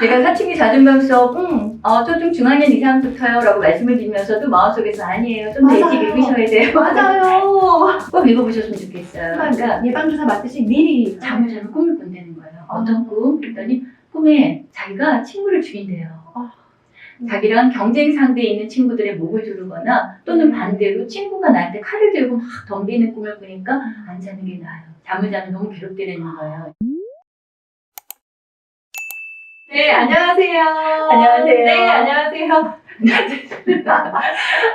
제가 사춘기 자존감 수업, 초중 중학년 이상부터요 라고 말씀을 드리면서도 마음속에서 아니에요. 좀 더 일찍 읽으셔야 돼요. 맞아요. 꼭 읽어보셨으면 좋겠어요. 그러니까 예방주사 맞듯이 미리 잠을 자면 꿈을 꾼다는 거예요. 어떤 꿈? 그랬더니 꿈에 자기가 친구를 죽인대요. 자기랑 경쟁 상대에 있는 친구들의 목을 조르거나 또는 반대로 친구가 나한테 칼을 들고 막 덤비는 꿈을 꾸니까 안 자는 게 나아요. 잠을 자면 너무 괴롭다는 거예요. 네, 안녕하세요. 안녕하세요. 네, 안녕하세요.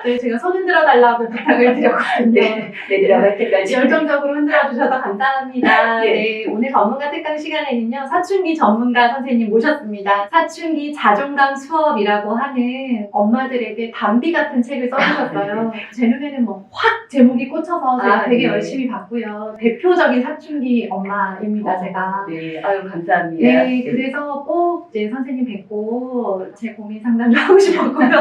네, 제가 손 흔들어 달라고 부탁을 드렸거든요. 네, 들어갈 때까지. 열정적으로 흔들어 주셔서 감사합니다. 네. 네, 오늘 전문가 특강 시간에는요, 사춘기 전문가 선생님 모셨습니다. 사춘기 자존감 수업이라고 하는 엄마들에게 담비 같은 책을 써주셨어요. 제 눈에는 뭐 확 제목이 꽂혀서 제가 되게 네. 열심히 봤고요. 대표적인 사춘기 엄마입니다, 제가. 네, 아유, 감사합니다. 네, 그래서 꼭 이제 선생님 뵙고 제 고민 상담을 하고 싶었고요.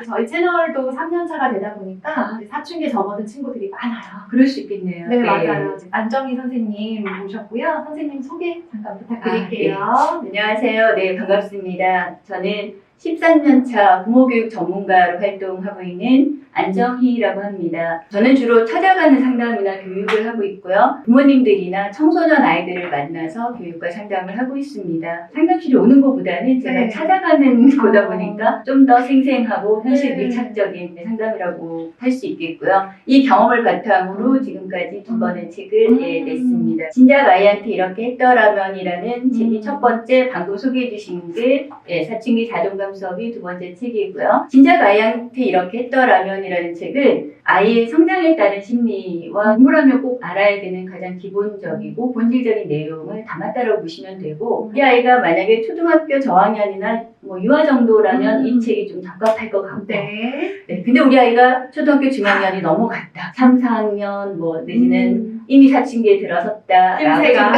저희 채널도 3년차가 되다 보니까 이제 사춘기에 접어든 친구들이 많아요. 그럴 수 있겠네요. 네, 맞아요. 안정희 선생님 모셨고요. 선생님 소개 잠깐 부탁드릴게요. 안녕하세요. 네, 반갑습니다. 저는 13년차 부모교육 전문가로 활동하고 있는 안정희라고 합니다. 저는 주로 찾아가는 상담이나 교육을 하고 있고요. 부모님들이나 청소년 아이들을 만나서 교육과 상담을 하고 있습니다. 상담실에 오는 것보다는 제가 네. 찾아가는 거다 보니까 좀 더 생생하고 현실 네. 밀착적인 상담이라고 할 수 있겠고요. 이 경험을 바탕으로 지금까지 2번의 책을 냈습니다. 진작 아이한테 이렇게 했더라면이라는 책이 첫 번째, 방금 소개해 주신 게 사춘기 자존감 수업이 두 번째 책이고요. 진작 아이한테 이렇게 했더라면이라는 책은 아이의 성장에 따른 심리와 공부라면 꼭 알아야 되는 가장 기본적이고 본질적인 내용을 담았다고 보시면 되고, 우리 아이가 만약에 초등학교 저학년이나 유아 정도라면 이 책이 좀 적합할 것 같고, 네. 근데 우리 아이가 초등학교 중학년이 넘어갔다, 3, 4학년 내지는 이미 사춘기에 들어섰다라고 낌새가.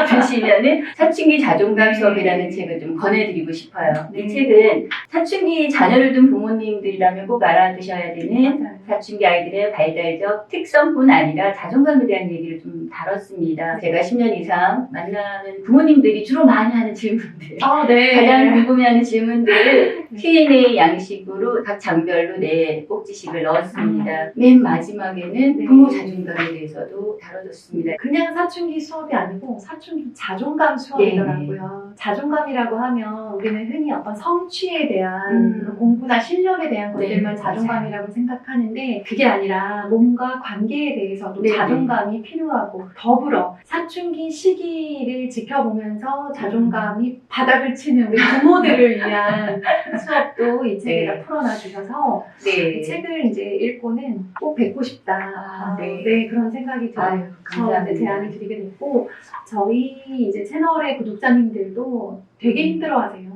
드시면은 사춘기 자존감 수업이라는 책을 좀 권해드리고 싶어요. 이 책은 사춘기 자녀를 둔 부모님들이라면 꼭 알아두셔야 되는 맞아요. 사춘기 아이들의 발달적 특성뿐 아니라 자존감에 대한 얘기를 좀 다뤘습니다. 제가 10년 이상 만나는 부모님들이 주로 많이 하는 질문들, 네. 가장 궁금해하는 질문들을 Q&A 양식으로 각 장별로 꼭지식을 넣었습니다. 맨 마지막에는 네. 부모 자존감에 대해서도 다뤄졌습니다. 그냥 사춘기 수업이 아니고 사춘기 자존감 수업이더라고요. 자존감이라고 하면 우리는 흔히 어떤 성취에 대한 공부나 실력에 대한 것들만 네, 자존감이라고 생각하는데, 그게 아니라 몸과 관계에 대해서도 네, 자존감이 필요하고, 더불어 사춘기 시기를 지켜보면서 자존감이 바닥을 치는 우리 부모들을 위한 수업도 이 책에다 네. 풀어놔 주셔서 이 책을 이제 읽고는 꼭 뵙고 싶다. 네. 그런 생각이 들어요. 아유, 그래서 감사합니다. 이제 제안을 드리게 됐고, 저희 이제 채널의 구독자님들도 되게 힘들어하세요.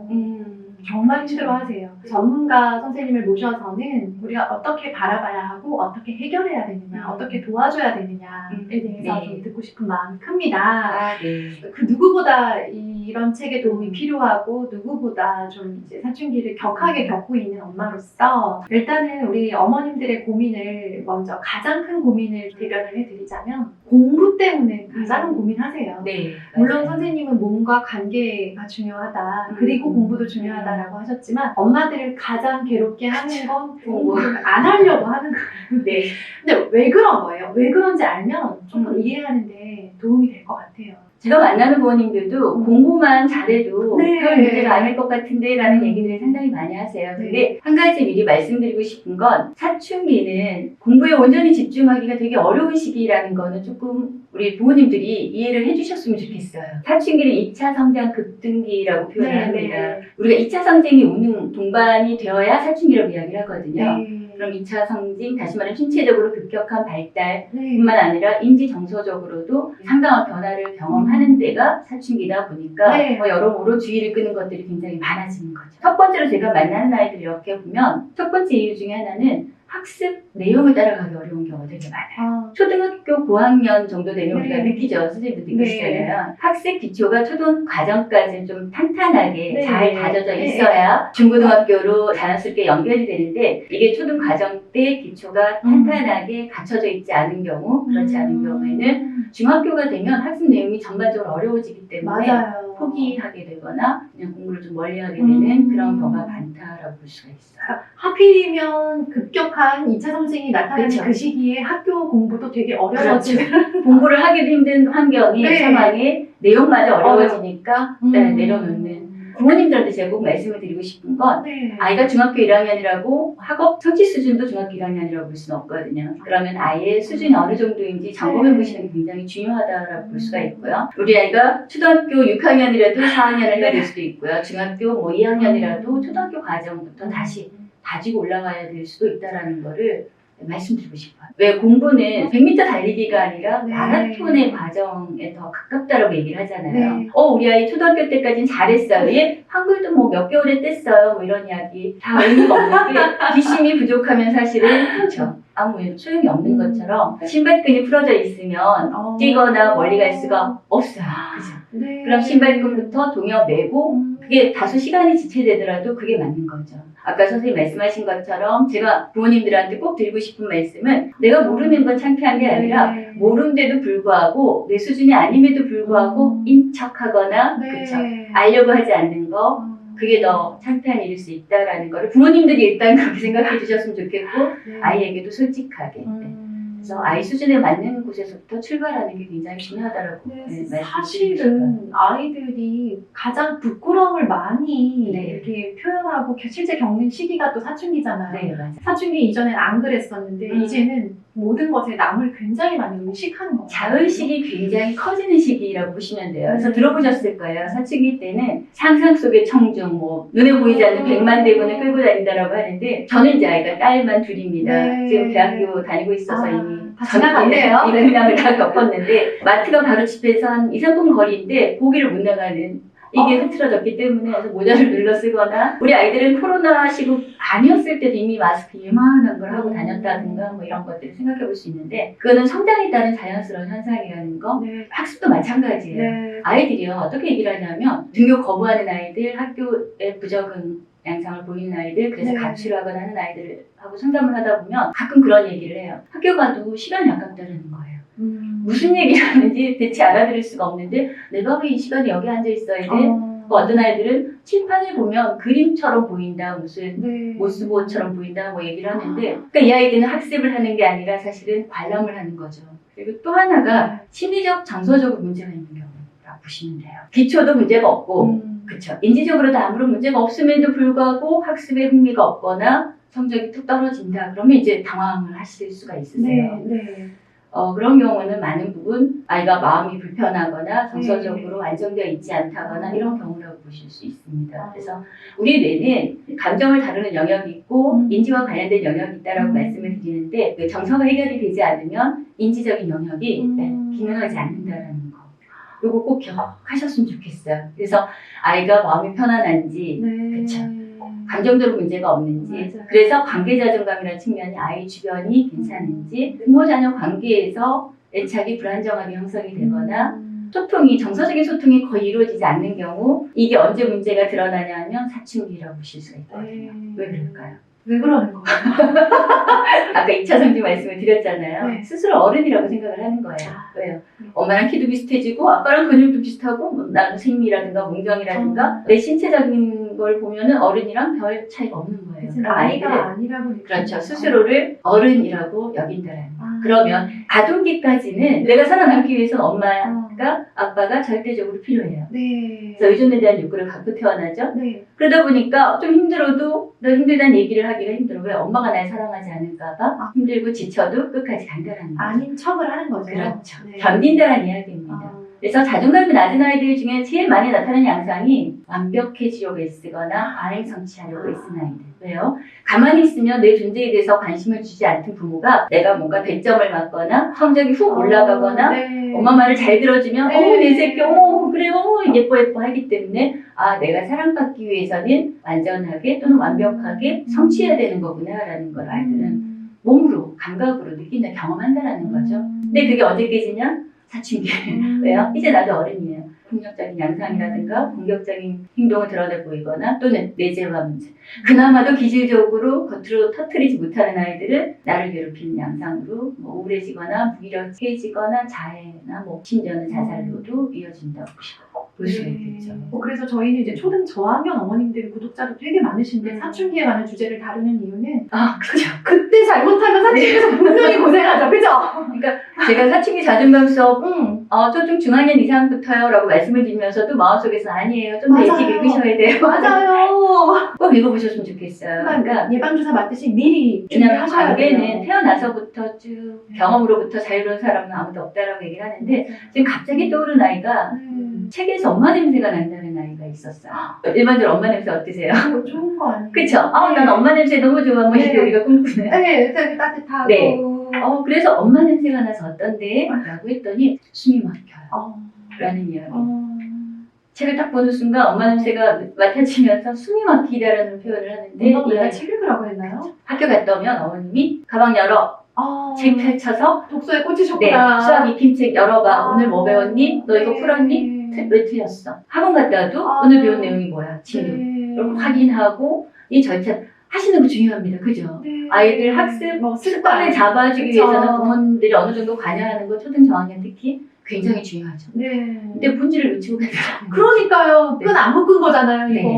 정말 힘들어하세요. 전문가 선생님을 모셔서는 우리가 어떻게 바라봐야 하고 어떻게 해결해야 되느냐, 어떻게 도와줘야 되느냐에 대해서 네. 좀 듣고 싶은 마음이 큽니다. 네. 그 누구보다 이런 책의 도움이 필요하고, 누구보다 좀 이제 사춘기를 격하게 겪고 있는 엄마로서 일단은 우리 어머님들의 고민을 먼저, 가장 큰 고민을 대변을 해드리자면 공부 때문에 가장 고민하세요. 네. 물론 맞아요. 선생님은 몸과 관계가 중요하다, 그리고 공부도 중요하다라고 하셨지만, 엄마들을 가장 괴롭게 하는 건 공부를 안 하려고 하는 거예요. 네. 근데 왜 그런 거예요? 왜 그런지 알면 조금 이해하는데 도움이 될 것 같아요. 제가 만나는 부모님들도 공부만 잘해도 네. 그런 문제가 아닐 것 같은데 라는 얘기들을 상당히 많이 하세요. 근데 한 가지 미리 말씀드리고 싶은 건, 사춘기는 공부에 온전히 집중하기가 되게 어려운 시기라는 거는 조금 우리 부모님들이 이해를 해주셨으면 좋겠어요. 사춘기는 2차 성장 급등기라고 표현을 합니다. 우리가 2차 성장이 오는 동반이 되어야 사춘기라고 이야기를 하거든요. 그럼 2차 성징, 다시 말하면 신체적으로 급격한 발달뿐만 아니라 인지 정서적으로도 상당한 변화를 경험하는 데가 사춘기다 보니까 여러모로 주의를 끄는 것들이 굉장히 많아지는 거죠. 첫 번째로 제가 만나는 아이들 이렇게 보면 첫 번째 이유 중에 하나는 학습 내용을 따라가기 어려운 경우가 되게 많아요. 초등학교 고학년 정도 되면 우리가 네. 느끼죠. 선생님도 네. 느끼시잖아요. 학습 기초가 초등 과정까지는 좀 탄탄하게 네. 잘 다져져 네. 있어야 중고등학교로 자연스럽게 연결이 되는데 이게 초등 과정 때 기초가 탄탄하게 갖춰져 있지 않은 경우, 그렇지 않은 경우에는 중학교가 되면 학습 내용이 전반적으로 어려워지기 때문에 맞아요. 포기하게 되거나 그냥 공부를 좀 멀리하게 되는 그런 경우가 많다라고 볼 수가 있어요. 하필이면 급격한 2차 성징이 나타나는 그쵸. 그 시기에 학교 공부도 되게 어려워지는 공부를 하기도 힘든 환경이 네. 상황에 내용마저 어려워지니까 음. 내려놓는. 부모님들한테 제가 꼭 말씀을 드리고 싶은 건 네. 아이가 중학교 1학년이라고 학업 성취 수준도 중학교 1학년이라고 볼 수는 없거든요. 그러면 아이의 수준이 어느 정도인지 점검해 보시는 게 굉장히 중요하다고 볼 수가 있고요. 우리 아이가 초등학교 6학년이라도 4학년을 해야 될 수도 있고요. 중학교 뭐 2학년이라도 초등학교 과정부터 다시 가지고 올라가야 될 수도 있다라는 거를 말씀드리고 싶어요. 왜 공부는 100m 달리기가 아니라 네. 마라톤의 과정에 더 가깝다라고 얘기를 하잖아요. 네. 우리 아이 초등학교 때까지는 잘했어요. 얘 한글도 뭐 몇 개월에 뗐어요. 뭐 이런 이야기 다 의미가 없는데 기심이 부족하면 사실은 그렇죠. 아무 소용이 없는 것처럼 신발끈이 풀어져 있으면 뛰거나 멀리 갈 수가 없어요. 그죠? 네. 그럼 신발끈부터 동여 매고 그게 다소 시간이 지체되더라도 그게 맞는 거죠. 아까 선생님 말씀하신 것처럼 제가 부모님들한테 꼭 드리고 싶은 말씀은 내가 모르는 건 창피한 게 아니라 네. 모르는데도 불구하고 내 수준이 아님에도 불구하고 인척하거나 그쵸? 알려고 하지 않는 거 그게 더 창피한 일일 수 있다라는 거를 부모님들이 일단 그렇게 생각해 주셨으면 좋겠고 아이에게도 솔직하게 그래서 아이 수준에 맞는 곳에서부터 출발하는 게 굉장히 중요하다라고 말씀드리고 싶어요. 사실은 아이들이 가장 부끄러움을 많이 네. 이렇게 표현하고 실제 겪는 시기가 또 사춘기잖아요. 네, 맞아요. 사춘기 이전엔 안 그랬었는데 이제는 모든 것에 남을 굉장히 많이 의식하는 거예요. 자의식이 굉장히 커지는 시기라고 보시면 돼요. 그래서 들어보셨을 거예요. 사춘기 때는 상상 속의 청중, 뭐 눈에 보이지 않는 100만 대군을 끌고 다닌다라고 하는데 저는 이제 아이가 딸만 둘입니다. 네. 지금 대학교 다니고 있어서 이미 다 지나갔네요. 이런 생각을 다 겪었는데 마트가 바로 집에서 한 2-3분 거리인데 고기를 못 나가는 이게 흐트러졌기 때문에 그래서 모자를 눌러 쓰거나 우리 아이들은 코로나 시국 아니었을 때도 이미 마스크 이만한 걸 하고 다녔다든가 뭐 이런 것들을 생각해 볼 수 있는데 그거는 성장에 따른 자연스러운 현상이라는 거 네. 학습도 마찬가지예요. 네. 아이들이요 어떻게 얘기를 하냐면 등교 거부하는 아이들 학교에 부적응 양상을 보이는 아이들 그래서 네. 가출을 하거나 하는 아이들하고 상담을 하다 보면 가끔 그런 얘기를 해요. 학교 가도 시간이 아깝다는 거예요. 무슨 얘기를 하는지 대체 알아들을 수가 없는데 내가 왜 이 시간에 여기 앉아 있어야 돼? 어떤 아이들은 칠판을 보면 그림처럼 보인다, 무슨 네. 모스보처럼 보인다 뭐 얘기를 하는데 그러니까 이 아이들은 학습을 하는 게 아니라 사실은 관람을 하는 거죠. 그리고 또 하나가 심리적, 정서적으로 문제가 있는 경우라고 보시면 돼요. 기초도 문제가 없고 그렇죠. 인지적으로도 아무런 문제가 없음에도 불구하고 학습에 흥미가 없거나 성적이 툭 떨어진다. 그러면 이제 당황을 하실 수가 있으세요. 네. 그런 경우는 많은 부분 아이가 마음이 불편하거나 정서적으로 안정되어 있지 않다거나 이런 경우라고 보실 수 있습니다. 그래서 우리 뇌는 감정을 다루는 영역이 있고 인지와 관련된 영역이 있다라고 말씀을 드리는데 그 정서가 해결이 되지 않으면 인지적인 영역이 기능하지 않는다라는 거. 이거 꼭 기억하셨으면 좋겠어요. 그래서 아이가 마음이 편안한지 그렇죠. 감정적으로 문제가 없는지 맞아요. 그래서 관계 자존감이라는 측면이 아이 주변이 괜찮은지 부모 자녀 관계에서 애착이 불안정하게 형성이 되거나 소통이 정서적인 소통이 거의 이루어지지 않는 경우 이게 언제 문제가 드러나냐 하면 사춘기라고 보실 수가 있거든요. 왜 그럴까요? 왜 그러는 거예요? 아까 2차 성징 말씀을 드렸잖아요. 네. 스스로 어른이라고 생각을 하는 거예요. 왜요? 엄마랑 키도 비슷해지고 아빠랑 근육도 비슷하고 뭐 나는 생리라든가 문경이라든가 내 신체적인 걸 보면은 어른이랑 별 차이가 없는 거예요. 그럼 아이가 아니라고 그렇죠. 스스로를 어른이라고 여긴다라는 거예요. 그러면 아동기까지는 내가 살아남기 위해서는 엄마가 아빠가 절대적으로 필요해요. 네. 그래서 의존에 대한 욕구를 갖고 태어나죠. 네. 그러다 보니까 좀 힘들어도 나 힘들다는 얘기를 하기가 힘들어. 왜? 엄마가 날 사랑하지 않을까 봐 힘들고 지쳐도 끝까지 간다라는 거죠. 아닌 척을 하는 거죠. 그렇죠. 네. 견딘다라는 이야기입니다. 그래서 자존감이 낮은 아이들 중에 제일 많이 나타나는 양상이 완벽해지려고 애쓰거나 과잉 성취하려고 애쓰는 아이들. 왜요? 가만히 있으면 내 존재에 대해서 관심을 주지 않던 부모가 내가 뭔가 배점을 맞거나 성적이 훅 올라가거나 네. 엄마 말을 잘 들어주면 네. 내 새끼 그래 예뻐 하기 때문에 내가 사랑받기 위해서는 완전하게 또는 완벽하게 성취해야 되는 거구나 라는 걸 아이들은 몸으로, 감각으로 느낀다, 경험한다라는 거죠. 근데 그게 언제 깨지냐? 사춘기. 왜요? 이제 나도 어른이에요. 폭력적인 양상이라든가 공격적인 행동을 드러내 보이거나 또는 내재화 문제. 그나마도 기질적으로 겉으로 터뜨리지 못하는 아이들은 나를 괴롭히는 양상으로 뭐 우울해지거나 무기력해지거나 자해나 뭐 심지어는 자살로도 이어진다고 볼 수가 있겠죠. 그래서 저희는 이제 초등 저학년 어머님들 구독자도 되게 많으신데 사춘기에 관한 주제를 다루는 이유는 그렇죠. 그때 잘못하면 사춘기에서 분명히 고생하죠. 그죠? 그러니까 제가 사춘기 자존감 수업 초중 중학년 이상부터요 라고 말씀을 드리면서도 마음속에서 아니에요. 좀 더 일찍 맞아요. 읽으셔야 돼요. 맞아요. 꼭 읽어보셨으면 좋겠어요. 그러니까 예방주사 맞듯이 미리 왜냐하면 준비하셔야 관계는 돼요. 태어나서부터 쭉 경험으로부터 자유로운 사람은 아무도 없다라고 얘기를 하는데 지금 갑자기 떠오른 아이가 책에서 엄마 냄새가 난다는 아이가 있었어요. 일반적으로 엄마 냄새 어떠세요? 좋은 거 아니에요? 그쵸? 난 엄마 냄새 너무 좋아. 뭐 이렇게 네. 우리가 꿈꾸는. 네, 되게 따뜻하고. 네. 그래서 엄마 냄새가 나서 어떤데? 라고 했더니 숨이 막혀요. 라는 이야기. 책을 딱 보는 순간 엄마 냄새가 맡아지면서 숨이 막히다라는 표현을 하는데 내가 책 읽으라고 했나요? 학교 갔다 오면 어머님이 가방 열어 책 펼쳐서 독서에 네, 꽂히셨구나. 수학 익힘책 열어봐. 오늘 뭐 배웠니? 너 이거 네. 풀었니? 왜 틀렸어? 학원 갔다 와도 오늘 배운 내용이 뭐야? 진도. 이렇게 확인하고 이 절차 하시는 거 중요합니다. 그죠? 네. 아이들 학습 습관을 잡아주기 그쵸. 위해서는 부모님들이 어느 정도 관여하는 거 초등 저학년 특히 굉장히 중요하죠. 네. 근데 본질을 놓치고 가죠. 그러니까요. 네. 끈 안 묶은 거잖아요, 네. 이거.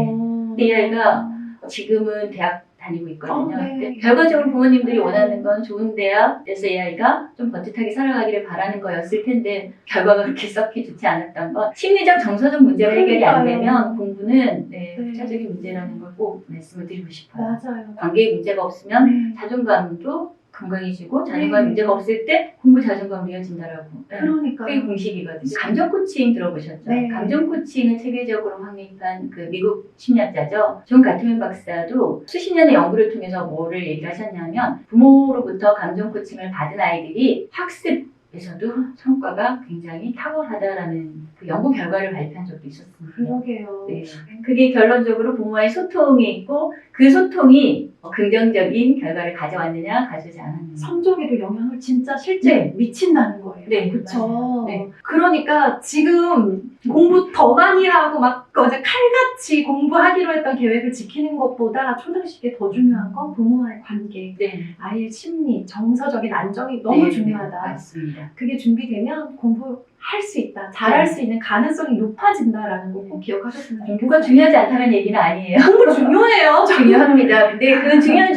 근데 이 아이가 지금은 대학 다니고 있거든요. 네. 근데 결과적으로 부모님들이 원하는 건 좋은 대학에서 이 아이가 좀 번듯하게 살아가기를 바라는 거였을 텐데 결과가 그렇게 썩히 좋지 않았던 건 심리적 정서적 문제가 해결이 안 되면 공부는 부차적인 문제라는 걸 꼭 말씀을 드리고 싶어요. 맞아요. 관계에 문제가 없으면 자존감도 건강해지고 자존감 문제가 없을 때 공부 자존감으로 이어진다라고. 그러니까. 그게 공식이거든요. 감정 코칭 들어보셨죠? 네. 감정 코칭을 체계적으로 확립한 그 미국 심리학자죠. 존 가트맨 박사도 수십 년의 연구를 통해서 뭐를 얘기를 하셨냐면 부모로부터 감정 코칭을 받은 아이들이 학습에서도 성과가 굉장히 탁월하다라는 그 연구 결과를 발표한 적도 있었습니다. 그러게요. 네. 그게 결론적으로 부모와의 소통이 있고 그 소통이 긍정적인 결과를 가져왔느냐 가져오지 않았느냐. 성적에도 영향을 진짜 실제 미친다는 거예요. 네, 그렇죠. 맞아요. 네. 그러니까 지금 공부 더 많이 하고 막 어제 칼같이 공부하기로 했던 계획을 지키는 것보다 초등식에 더 중요한 건 부모와의 관계, 네. 아이의 심리, 정서적인 안정이 너무 네, 중요하다. 맞습니다. 그게 준비되면 공부할 수 있다, 잘할 수 있는 가능성이 높아진다라는 거 꼭 기억하셨으면 좋겠어요. 공부가 중요하지 않다는 얘기는 아니에요. 공부 중요해요. 중요합니다. 근데 그 중요한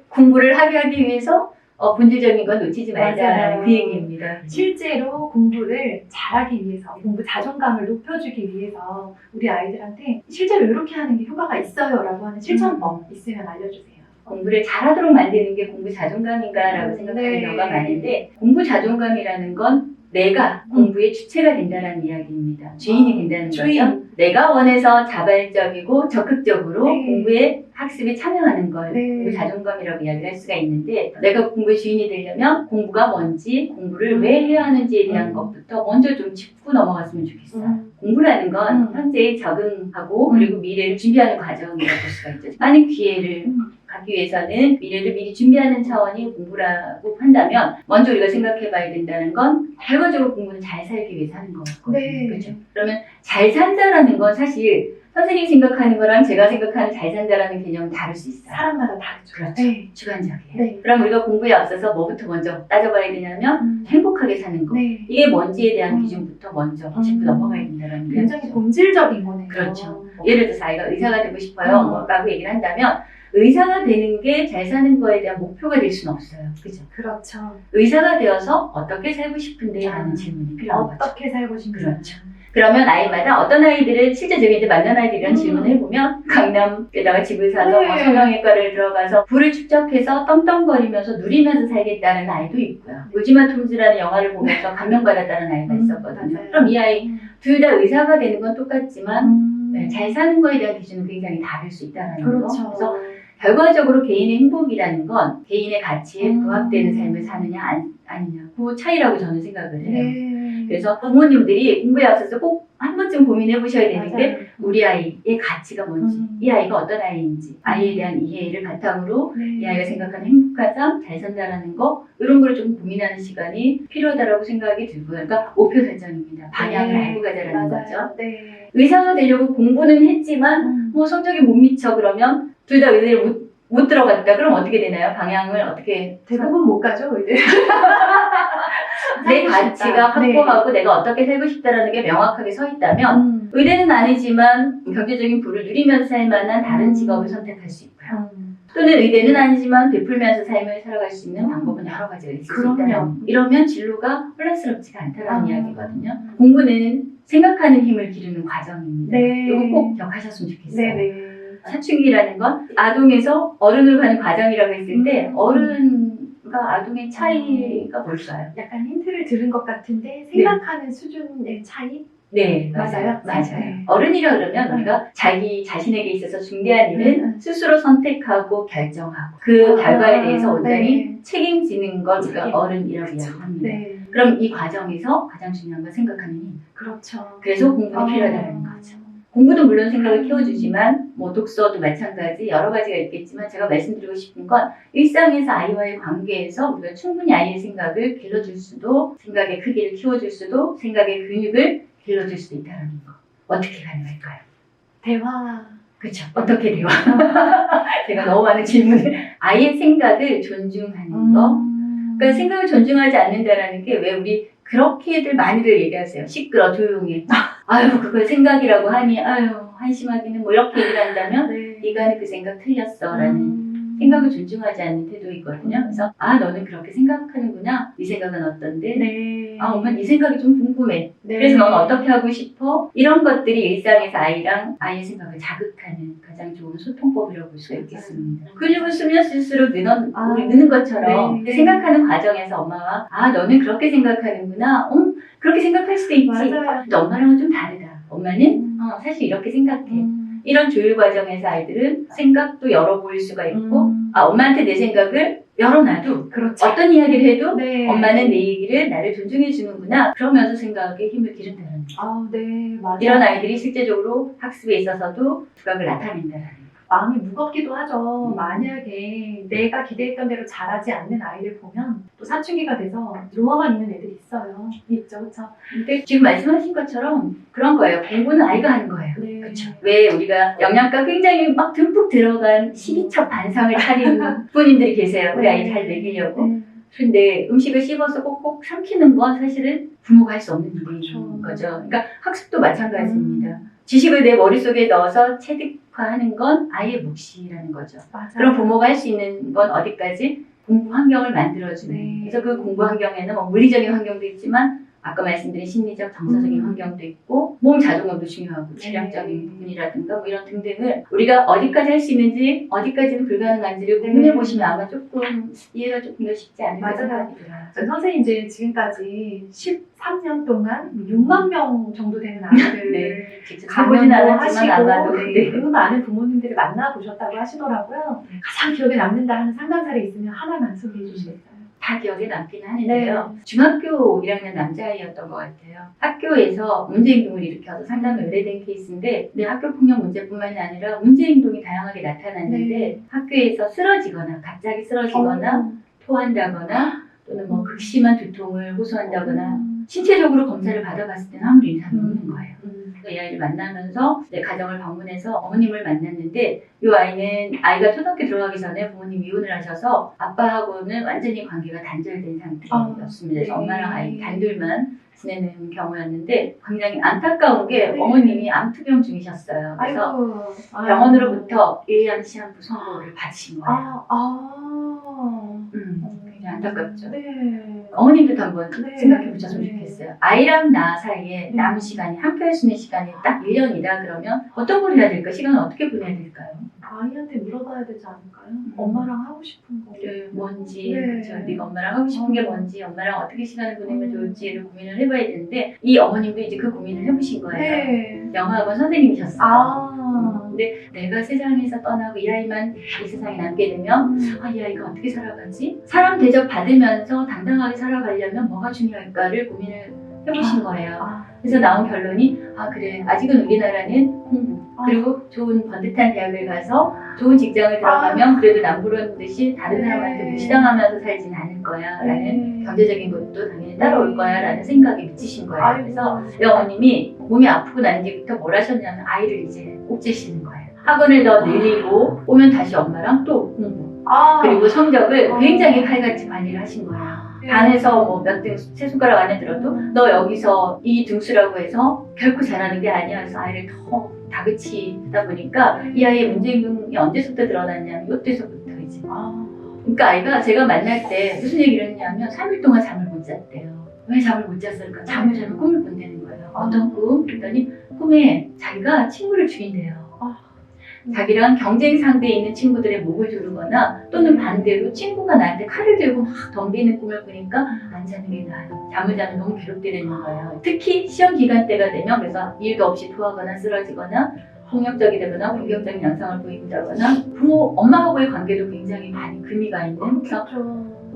공부를 하기 위해서 본질적인 건 놓치지 말자라는 맞아요. 그 얘기입니다. 실제로 공부를 잘하기 위해서, 공부 자존감을 높여주기 위해서 우리 아이들한테 실제로 이렇게 하는 게 효과가 있어요 라고 하는 실천법 있으면 알려주세요. 공부를 잘하도록 만드는 게 공부 자존감인가라고 생각하는 네. 경우가 많은데 공부 자존감이라는 건 내가 공부의 주체가 된다는 이야기입니다. 주인이 된다는 거죠. 내가 원해서 자발적이고 적극적으로 네. 공부에 학습에 참여하는 걸 네. 공부 자존감이라고 이야기를 할 수가 있는데 내가 공부의 주인이 되려면 공부가 뭔지 공부를 왜 해야 하는지에 대한 것부터 먼저 좀 짚고 넘어갔으면 좋겠어요. 공부라는 건 현재에 적응하고 그리고 미래를 준비하는 과정이라고 볼 수가 있죠. 많은 기회를 갖기 위해서는 미래를 미리 준비하는 차원이 공부라고 한다면 먼저 우리가 생각해 봐야 된다는 건 결과적으로 공부는 잘 살기 위해서 하는 거거든요. 네. 그렇죠? 그러면 잘 산다라는 건 사실 선생님이 생각하는 거랑 제가 생각하는 잘 산다라는 개념은 다를 수 있어요. 사람마다 다르죠. 그렇죠. 네. 주관적이에요. 네. 그럼 우리가 공부에 앞서서 뭐부터 먼저 따져봐야 되냐면 행복하게 사는 거. 네. 이게 뭔지에 대한 기준부터 먼저 짚고 넘어가야 된다는 거예요. 굉장히 본질적인 거네요. 그렇죠. 예를 들어서 아이가 의사가 되고 싶어요. 라고 얘기를 한다면 의사가 되는 게 잘 사는 거에 대한 목표가 될 수는 없어요. 그죠? 그렇죠. 의사가 되어서 어떻게 살고 싶은데 라는 질문이 필요한 거죠. 어떻게 살고 싶은지. 그렇죠. 그러면 아이마다 어떤 아이들은 실제 저희 이제 만난 아이들이랑 질문을 해보면 강남에다가 집을 사서 네. 성형외과를 들어가서 부를 축적해서 떵떵거리면서 누리면서 살겠다는 아이도 있고요. 요지마 톰즈라는 영화를 보면서 감명받았다는 아이가 있었거든요. 맞아요. 그럼 이 아이 둘 다 의사가 되는 건 똑같지만 잘 사는 거에 대한 기준은 굉장히 다를 수 있다는 거. 그렇죠. 그래서 결과적으로 개인의 행복이라는 건 개인의 가치에 부합되는 삶을 사느냐 아니냐 그 차이라고 저는 생각을 해요. 네. 그래서 부모님들이 공부에 앞서서 꼭 한 번쯤 고민해 보셔야 되는데 맞아요. 우리 아이의 가치가 뭔지, 이 아이가 어떤 아이인지, 아이에 대한 이해를 바탕으로 네. 이 아이가 생각하는 행복한 삶, 잘 산다라는 거 이런 걸 좀 고민하는 시간이 필요하다고 생각이 들고요. 그러니까 목표 설정입니다. 방향을 네. 알고 가자라는 거죠. 맞아요. 네. 의사가 되려고 공부는 했지만 뭐 성적이 못 미쳐 그러면 둘 다 의대를 못 들어갔다. 그럼 어떻게 되나요? 방향을 어떻게 대부분 못 가죠, 의대. 내 가치가 네. 확고하고 내가 어떻게 살고 싶다라는 게 명확하게 서 있다면 의대는 아니지만 경제적인 부를 누리면서 살 만한 다른 직업을 선택할 수 있고요. 또는 의대는 아니지만 베풀면서 삶을 살아갈 수 있는 방법은 여러 가지가 있을 수 그럼요. 있다. 이러면 진로가 혼란스럽지가 않다는 이야기거든요. 공부는 생각하는 힘을 기르는 과정입니다. 네. 이거 꼭 기억하셨으면 좋겠어요. 네네. 사춘기라는 건 아동에서 어른으로 가는 과정이라고 했을 때 어른과 아동의 차이가 뭘까요? 약간 힌트를 들은 것 같은데 생각하는 수준의 차이? 네, 맞아요? 맞아요. 네. 어른이라 그러면 우리가 자기 자신에게 있어서 중대한 일은 스스로 선택하고 결정하고 그 결과에 대해서 온전히 네. 책임지는 걸 우리가 책임. 어른이라고 이야기합니다. 네. 그럼 이 과정에서 가장 중요한 건 생각하는 힘. 그렇죠. 그래서 공부는 필요하다는 거죠. 공부도 물론 생각을 키워주지만 뭐 독서도 마찬가지 여러 가지가 있겠지만 제가 말씀드리고 싶은 건 일상에서 아이와의 관계에서 우리가 충분히 아이의 생각을 길러줄 수도 생각의 크기를 키워줄 수도 생각의 근육을 길러줄 수도 있다는 거. 어떻게 가능할까요? 대화. 그렇죠. 어떻게 돼요? 제가 너무 많은 질문을. 아이의 생각을 존중하는 거. 그러니까 생각을 존중하지 않는다라는 게 왜 우리 그렇게들 많이들 얘기하세요. 시끄러, 조용해. 아유, 그걸 생각이라고 하니, 아유, 한심하기는 뭐 이렇게 얘기를 한다면, 네. 네가 하는 그 생각 틀렸어. 라는 생각을 존중하지 않는 태도이거든요. 그래서, 아, 너는 그렇게 생각하는구나. 네 생각은 어떤데? 네. 아, 엄마 네 생각이 좀 궁금해. 네. 그래서 넌 어떻게 하고 싶어? 이런 것들이 일상에서 아이랑 아이의 생각을 자극하는 가장 좋은 소통법이라고 볼 수가 있겠습니다. 근육을 쓰면 쓸수록 우리 느는 것처럼 네. 생각하는 과정에서 엄마가 아 너는 그렇게 생각하는구나. 그렇게 생각할 수도 있지. 맞아요. 근데 엄마랑은 좀 다르다. 엄마는 사실 이렇게 생각해. 이런 조율 과정에서 아이들은 생각도 열어보일 수가 있고 아 엄마한테 내 생각을 열어놔도 그렇죠. 어떤 이야기를 해도 네. 엄마는 내 얘기를 나를 존중해 주는구나. 그러면서 생각에 힘을 기른다는 거예요. 아, 네, 맞아요. 이런 아이들이 실제적으로 학습에 있어서도 두각을 나타낸다는 거예요. 마음이 무겁기도 하죠. 만약에 내가 기대했던 대로 잘하지 않는 아이를 보면 또 사춘기가 돼서 누워만 있는 애들이 있어요. 있죠, 그렇죠? 근데 지금 말씀하신 것처럼 그런 거예요. 공부는 아이가 하는 거예요. 네. 그렇죠. 왜 우리가 영양가 굉장히 막 듬뿍 들어간 12첩 반상을 차린 부모님들이 계세요. 우리 아이 잘 먹이려고. 네. 근데 음식을 씹어서 꼭꼭 삼키는 건 사실은 부모가 할 수 없는 일인 그렇죠. 거죠. 그러니까 학습도 마찬가지입니다. 지식을 내 머릿속에 넣어서 체득화하는 건 아이의 몫이라는 거죠. 맞아요. 그럼 부모가 할 수 있는 건 어디까지? 공부 환경을 만들어주는. 네. 그래서 그 공부 환경에는 뭐 물리적인 환경도 있지만 아까 말씀드린 심리적, 정서적인 환경도 있고 몸 자존감도 중요하고 체력적인 부분이라든가 뭐 이런 등등을 우리가 어디까지 할 수 있는지 어디까지는 불가능한지를 고민해 보시면 아마 조금 이해가 조금 더 쉽지 않을까 맞아요. 생각이 들어요. 저 선생님 이제 지금까지 13년 동안 6만 명 정도 되는 아이들 네, 직접 해보진 않았지만 아마도 네, 그 많은 부모님들을 만나보셨다고 하시더라고요. 가장 기억에 남는다 하는 상담사례 있으면 하나만 소개해 주시겠어요? 다 기억에 남기는 하는데요. 중학교 1학년 남자아이였던 것 같아요. 학교에서 문제행동을 일으켜서 상당히 의뢰된 케이스인데 네, 학교폭력 문제뿐만이 아니라 문제행동이 다양하게 나타났는데 학교에서 쓰러지거나 갑자기 쓰러지거나 토한다거나 또는 뭐 극심한 두통을 호소한다거나 신체적으로 검사를 받아봤을 때는 아무런 이상이 없는 거예요. 이 아이를 만나면서 내 가정을 방문해서 어머님을 만났는데 이 아이는 아이가 초등학교 들어가기 전에 부모님이 이혼을 하셔서 아빠하고는 완전히 관계가 단절된 상태였습니다. 그래서 엄마랑 아이 단둘만 지내는 경우였는데 굉장히 안타까운 게 어머님이 암투병 중이셨어요. 그래서 병원으로부터 일양시한부 선고를 받으신 거예요. 굉장히 안타깝죠. 네. 어머님도 한번 네. 생각해 보셨으면 네. 좋겠어요. 아이랑 나 사이에 남은 시간이 함께 할 수 있는 시간이 딱 1년이다 그러면 어떤 걸 해야 될까? 시간을 어떻게 보내야 될까요? 아이한테 물어봐야 되지 않을까요? 엄마랑 하고 싶은 거. 뭔지, 네. 그렇죠. 네가 엄마랑 하고 싶은 게 뭔지, 엄마랑 어떻게 시간을 보내면 좋을지를 고민을 해봐야 되는데 이 어머님도 이제 그 고민을 해보신 거예요. 네. 영어학원 선생님이셨어요. 아. 근데 내가 세상에서 떠나고 이 아이만 이 세상에 남게 되면 이 아이가 어떻게 살아가지? 사람 대접 받으면서 당당하게 살아가려면 뭐가 중요할까를 고민을 해보신 거예요. 아, 그래서 나온 결론이 아 그래 아직은 우리나라는 공부 그리고 좋은 번듯한 대학을 가서 좋은 직장을 들어가면 그래도 남부러운 듯이 다른 네. 사람한테 무시당하면서 살지는 않을 거야 라는 네. 경제적인 것도 당연히 따라올 거야 라는 생각에 미치신 거예요. 아이고. 그래서 우리 어머님이 몸이 아프고 난 뒤부터 뭘 하셨냐면 아이를 이제 옥죄시는 거예요. 학원을 더 늘리고 오면 다시 엄마랑 또 공부 그리고 성적을 굉장히 칼같이 관리를 하신 거예요. 반에서 뭐 몇 등 세 손가락 안에 들어도 너 여기서 이 등수라고 해서 결코 잘하는 게 아니야. 그래서 아이를 더 다그치다 보니까 이 아이의 문제행동이 언제부터 드러났냐면 이때서부터 이제. 그러니까 아이가 제가 만날 때 무슨 얘기를 했냐면 3일 동안 잠을 못 잤대요. 왜 잠을 못 잤을까? 잠을 자면 꿈을 꾼다는 거예요. 어떤 꿈? 그랬더니 꿈에 자기가 친구를 죽인대요. 자기랑 경쟁 상대에 있는 친구들의 목을 조르거나 또는 반대로 친구가 나한테 칼을 들고 막 덤비는 꿈을 꾸니까 안 자는 게 나아요. 잠을 자면 너무 괴롭게 되는 거예요. 특히 시험 기간 때가 되면 그래서 일도 없이 토하거나 쓰러지거나 폭력적이되거나 공격적인 양상을 보인다거나 부모, 엄마하고의 관계도 굉장히 많이 금이 가 있는 그래서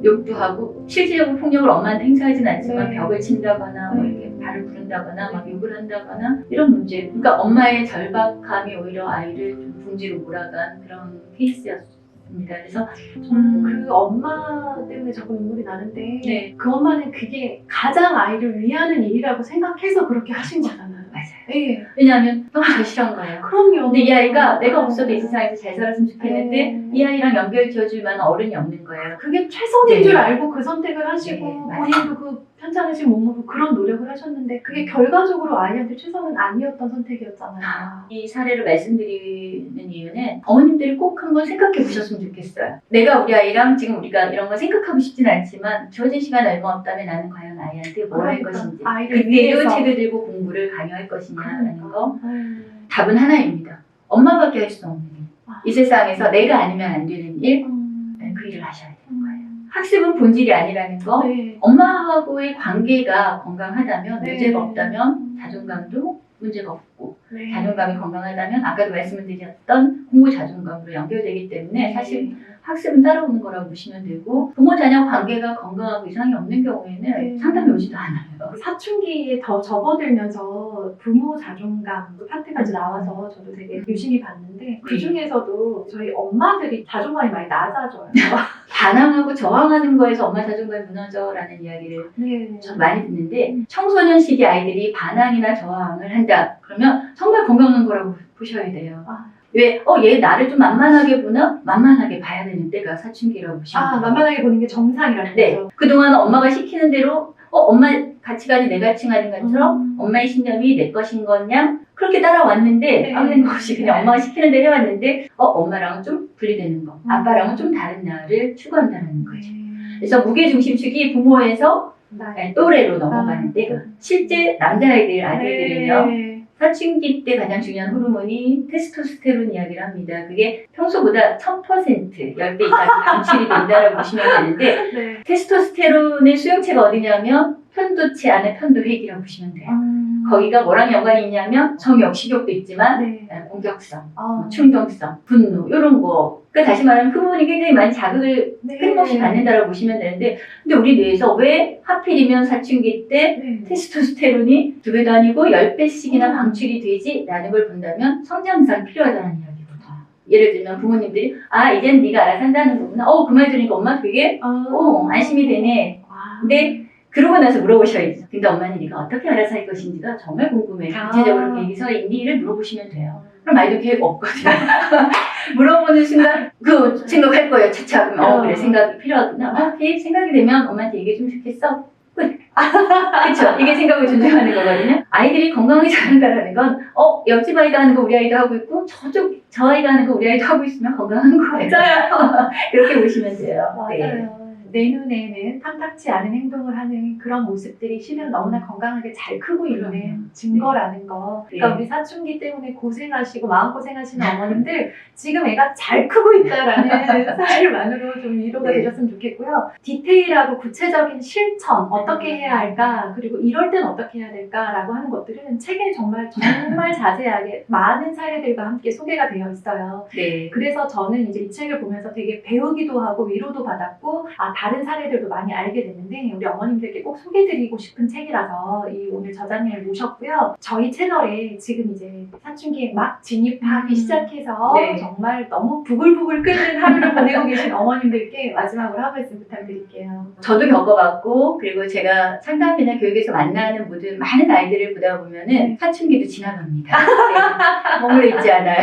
욕도 하고 실질적으로 폭력을 엄마한테 행사하진 않지만 네. 벽을 친다거나 뭐 이렇게 발을 부른다거나 막 욕을 한다거나 이런 문제 그러니까 엄마의 절박함이 오히려 아이를 좀 궁지로 몰아간 그런 케이스였습니다. 그래서 그 엄마 때문에 자꾸 눈물이 나는데 네. 그 엄마는 그게 가장 아이를 위하는 일이라고 생각해서 그렇게 하신 거잖아요. 맞아요. 네. 왜냐하면 너무 절실한 거예요. 그럼요. 근데 이 아이가 내가 없어도 이 세상에서 잘 살았으면 좋겠는데 네. 이 아이랑 연결 지어줄 만한 어른이 없는 거예요. 그게 최선인 네. 줄 알고 그 선택을 하시고 네, 맞아요. 본인도 그 편찮으신 몸으로 그런 노력을 하셨는데 그게 결과적으로 아이한테 최선은 아니었던 선택이었잖아요. 이 사례를 말씀드리는 이유는 어머님들이 꼭 한번 생각해 보셨으면 좋겠어요. 내가 우리 아이랑 지금 우리가 이런 거 생각하고 싶진 않지만 주어진 시간 얼마 없다면 나는 과연 아이한테 뭘 할 그러니까, 것인지 아이를 그때도 위해서. 책을 들고 공부를 강요할 것이냐라는 거 네. 답은 하나입니다. 엄마밖에 할 수 없는 일. 아. 이 세상에서 내가 아니면 안 되는 일, 그 일을 하셔야 되는 거예요. 학습은 본질이 아니라는 거 네. 엄마하고의 관계가 건강하다면 네. 문제가 없다면 자존감도 문제가 없고 네. 자존감이 건강하다면 아까도 말씀드렸던 공부 자존감으로 연결되기 때문에 사실 네. 학습은 따라오는 거라고 보시면 되고 부모 자녀 관계가 건강하고 이상이 없는 경우에는 네. 상담이 오지도 않아요. 사춘기에 더 접어들면서 부모 자존감 그 파트까지 나와서 저도 되게 유심히 봤는데 그 중에서도 저희 엄마들이 자존감이 많이 낮아져요. 반항하고 저항하는 거에서 엄마 자존감이 무너져라는 이야기를 네. 전 많이 듣는데 청소년 시기 아이들이 반항이나 저항을 한다 그러면 정말 건강한 거라고 보셔야 돼요. 왜? 얘 나를 좀 만만하게 보나? 만만하게 봐야 되는 때가 사춘기라고 보시면 돼요. 만만하게 보는 게 정상이라는 네. 거죠. 그동안 엄마가 시키는 대로 엄마 가치관이 내 가치관인 것처럼 엄마의 신념이 내 것인 거냐? 그렇게 따라왔는데 네. 아무 생각 없이 그냥 엄마가 시키는 대로 해왔는데 아빠랑은 좀 분리되는 거. 아빠랑은 좀 다른 나를 추구한다는 거죠. 그래서 무게중심축이 부모에서 또래로 넘어가는 때가 실제 남자아이들, 아들들은요. 네. 사춘기 때 가장 중요한 호르몬이 테스토스테론 이야기를 합니다. 그게 평소보다 1000%, 10배 이상 방출이 된다라고 보시면 되는데 네. 테스토스테론의 수용체가 어디냐면 편도체 안에 편도획이라고 보시면 돼요. 거기가 뭐랑 연관이 있냐면 정욕, 식욕도 있지만 네. 공격성, 충동성, 분노 이런 거. 그러니까 다시 말하면 그 부분이 굉장히 많이 자극을 네. 끊임없이 받는다라고 보시면 되는데 근데 우리 뇌에서 왜 하필이면 사춘기 때 네. 테스토스테론이 2배도 아니고 10배씩이나 방출이 되지? 라는 걸 본다면 성장상 필요하다는 이야기거든요. 예를 들면 부모님들이 이젠 네가 알아서 한다는 거구나. 그 말 들으니까 엄마 되게 안심이 되네. 근데 그러고 나서 물어보셔야죠. 근데 엄마는 네가 어떻게 알아서 할 것인지가 정말 궁금해. 구체적으로 계획이 서 있니를 물어보시면 돼요. 그럼 아이도 계획 없거든요. 물어보는 순간 그 생각할 거예요. 차차. 그래 생각이 필요하구나. 계획 생각이 되면 엄마한테 얘기해주면 좋겠어. 끝. 그렇죠. 이게 생각을 존중하는 거거든요. 아이들이 건강하게 자란다는 건 옆집 아이도 하는 거 우리 아이도 하고 있고 저 아이가 하는 거 우리 아이도 하고 있으면 건강한 거예요. 맞아요. 그렇게 보시면 돼요. 네. 맞아요. 내 눈에는 탐탁치 않은 행동을 하는 그런 모습들이 실은 너무나 건강하게 잘 크고 있는 증거라는 거. 그러니까 우리 사춘기 때문에 고생하시고 마음고생하시는 어머님들 지금 애가 잘 크고 있다라는 사실만으로 좀 위로가 되셨으면 좋겠고요. 디테일하고 구체적인 실천 어떻게 해야 할까 그리고 이럴 땐 어떻게 해야 될까라고 하는 것들은 책에 정말 자세하게 많은 사례들과 함께 소개가 되어 있어요. 네. 그래서 저는 이제 이 책을 보면서 되게 배우기도 하고 위로도 받았고 다른 사례들도 많이 알게 됐는데 우리 어머님들께 꼭 소개드리고 싶은 책이라서 이 오늘 저자님을 모셨고요. 저희 채널에 지금 이제 사춘기에 막 진입하기 시작해서 네. 정말 너무 부글부글 끓는 하루를 보내고 계신 어머님들께 마지막으로 한 말씀 부탁드릴게요. 저도 겪어봤고 그리고 제가 상담이나 교육에서 만나는 모든 많은 아이들을 보다 보면은 사춘기도 지나갑니다. 네, 머물러 있지 않아요.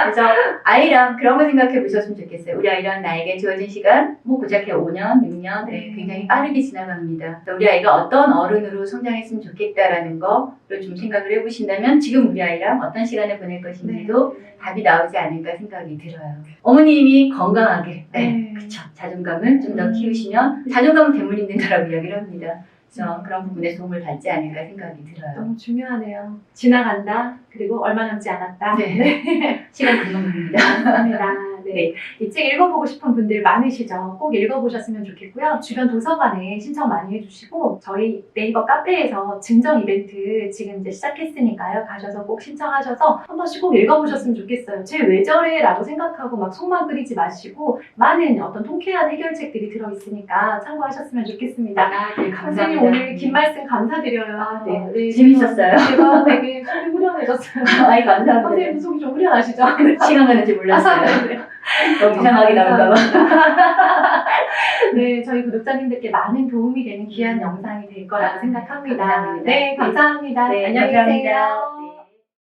그래서 아이랑 그런 거 생각해 보셨으면 좋겠어요. 우리 아이랑 나에게 주어진 시간 뭐 고작 5년, 6년 굉장히 빠르게 지나갑니다. 우리 아이가 어떤 어른으로 성장했으면 좋겠다라는 거를 좀 생각을 해보신다면 지금 우리 아이랑 어떤 시간을 보낼 것인지도 답이 나오지 않을까 생각이 들어요. 어머님이 건강하게 그쵸. 자존감을 좀 더 키우시면 자존감은 대물림 된다라고 이야기를 합니다. 그래서 그런 부분에 도움을 받지 않을까 생각이 들어요. 너무 중요하네요. 지나간다. 그리고 얼마 남지 않았다. 네. 시간 금방 갑니다. 감사합니다. 네. 이 책 읽어보고 싶은 분들 많으시죠? 꼭 읽어보셨으면 좋겠고요. 주변 도서관에 신청 많이 해주시고 저희 네이버 카페에서 증정 이벤트 지금 이제 시작했으니까요. 가셔서 꼭 신청하셔서 한 번씩 꼭 읽어보셨으면 좋겠어요. 쟤 왜 저래? 라고 생각하고 막 속만 끓이지 마시고 많은 어떤 통쾌한 해결책들이 들어있으니까 참고하셨으면 좋겠습니다. 네, 선생님 감사합니다. 오늘 긴 말씀 감사드려요. 네. 재밌었어요. 제가 되게 속이 후련해졌어요. 아이, 감사합니다. 선생님도 속이 좀 후련하시죠? 시간 가는지 몰랐어요. 네. 너무 이상하게 나올까봐. 네, 저희 구독자님들께 많은 도움이 되는 귀한 영상이 될 거라고 생각합니다. 감사합니다. 네, 감사합니다. 네, 안녕히 감사합니다. 계세요. 네.